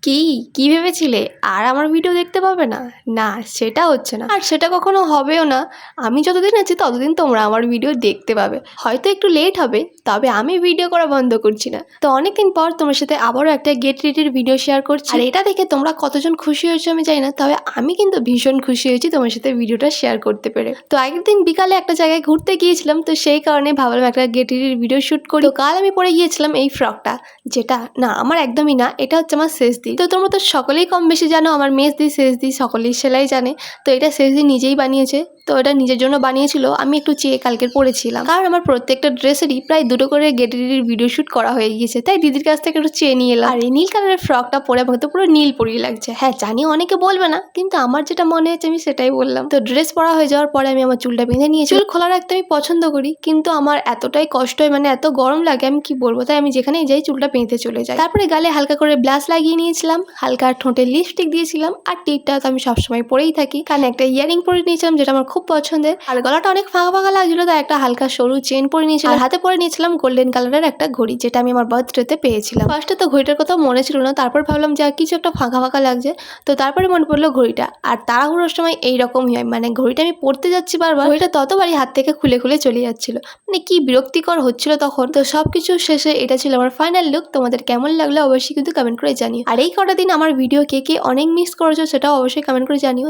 কি কি ভেবেছিলে আর আমার ভিডিও দেখতে পাবে না? না, সেটা হচ্ছে না, আর সেটা কখনো হবেও না। আমি যতদিন আছি ততদিন তোমরা আমার ভিডিও দেখতে পাবে, হয়তো একটু লেট হবে, তবে আমি ভিডিও করা বন্ধ করছি না। তো অনেকদিন পর তোমার সাথে আবারও একটা গেট রেডির ভিডিও শেয়ার করছি, আর এটা দেখে তোমরা কতজন খুশি হয়েছো আমি জানি না, তবে আমি কিন্তু ভীষণ খুশি হয়েছি তোমার সাথে ভিডিওটা শেয়ার করতে পেরে। তো আগের দিন বিকালে একটা জায়গায় ঘুরতে গিয়েছিলাম, তো সেই কারণে ভাবলাম একটা গেট রেডির ভিডিও শ্যুট করি। তো কাল আমি পরে গিয়েছিলাম এই ফ্রকটা, যেটা না আমার একদমই না, এটা হচ্ছে আমার শেষদি। তো তোমরা তো সকলেই কম বেশি জানো আমার মেজদি শেষদি সকলেই সেলাই জানে। তো এটা শেষদি নিজেই বানিয়েছে, তো এটা নিজের জন্য বানিয়েছিল। আমি একটু চেয়ে কালকে পরেছিলাম, কারণ আমার প্রত্যেকটা ড্রেসেরই প্রায় দুটো করে গেট রেডির ভিডিও শ্যুট করা হয়ে গিয়েছে, তাই দিদির কাছ থেকে একটু চেয়ে নিয়ে এলাম। আর এই নীল কালারের ফ্রকটা পরে আমাকে তো পুরো নীল পরিয়ে লাগছে। হ্যাঁ জানি অনেকে বলবে না, কিন্তু আমার যেটা মনে হচ্ছে আমি সেটাই বললাম। তো ড্রেস পরা হয়ে যাওয়ার পরে আমি আমার চুলটা বেঁধে নিয়েছি। চুল খোলা রাখতে আমি পছন্দ করি, কিন্তু আমার এতটাই কষ্ট হয়, মানে এত গরম লাগে আমি কি বলবো, তাই আমি যেখানেই যাই চুলটা বেঁধে চলে যাই। তারপরে গালে হালকা করে ব্লাশ লাগিয়ে নিয়েছিলাম, হালকা ঠোঁটে লিপস্টিক দিয়েছিলাম, আর টিপটা তো আমি সবসময় পরেই থাকি। কারণ একটা ইয়ারিং পরে নিয়েছিলাম যেটা আমার খুব পছন্দের, আর গলাটা অনেক ফাঁকা ফাঁকা লাগছিল, তাই একটা হালকা সরু চেন পরে নিয়েছিলাম। আর হাতে পরে নিয়েছিলাম গোল্ডেন কালারের একটা ঘড়ি, যেটা আমি আমার বার্থডেতে পেয়েছিলাম। ফার্স্টে তো ঘড়িটার কথা মনে ছিল না, তারপর ভাবলাম যে কিছু একটা ফাঁকা ফাঁকা লাগছে, তো তারপরে মনে পড়লো ঘড়িটা। আর তাড়াহুড়োর সময় এইরকমই হয়, মানে ঘড়িটা আমি পড়তে যাচ্ছি বারবার, ঘড়িটা ততবারই হাত থেকে খুলে খুলে চলে যাচ্ছিল, মানে কি বিরক্তিকর হচ্ছিল তখন। তো সবকিছু শেষে এটা ছিল আমার ফাইনাল লুক। তোমাদের কেমন লাগলো অবশ্যই কিন্তু কমেন্ট করে জানিও। আর এই কটা দিন আমার ভিডিও কে কে অনেক মিস করেছো সেটাও অবশ্যই কমেন্ট করে জানিও,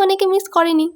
অনেকে মিস করেনি।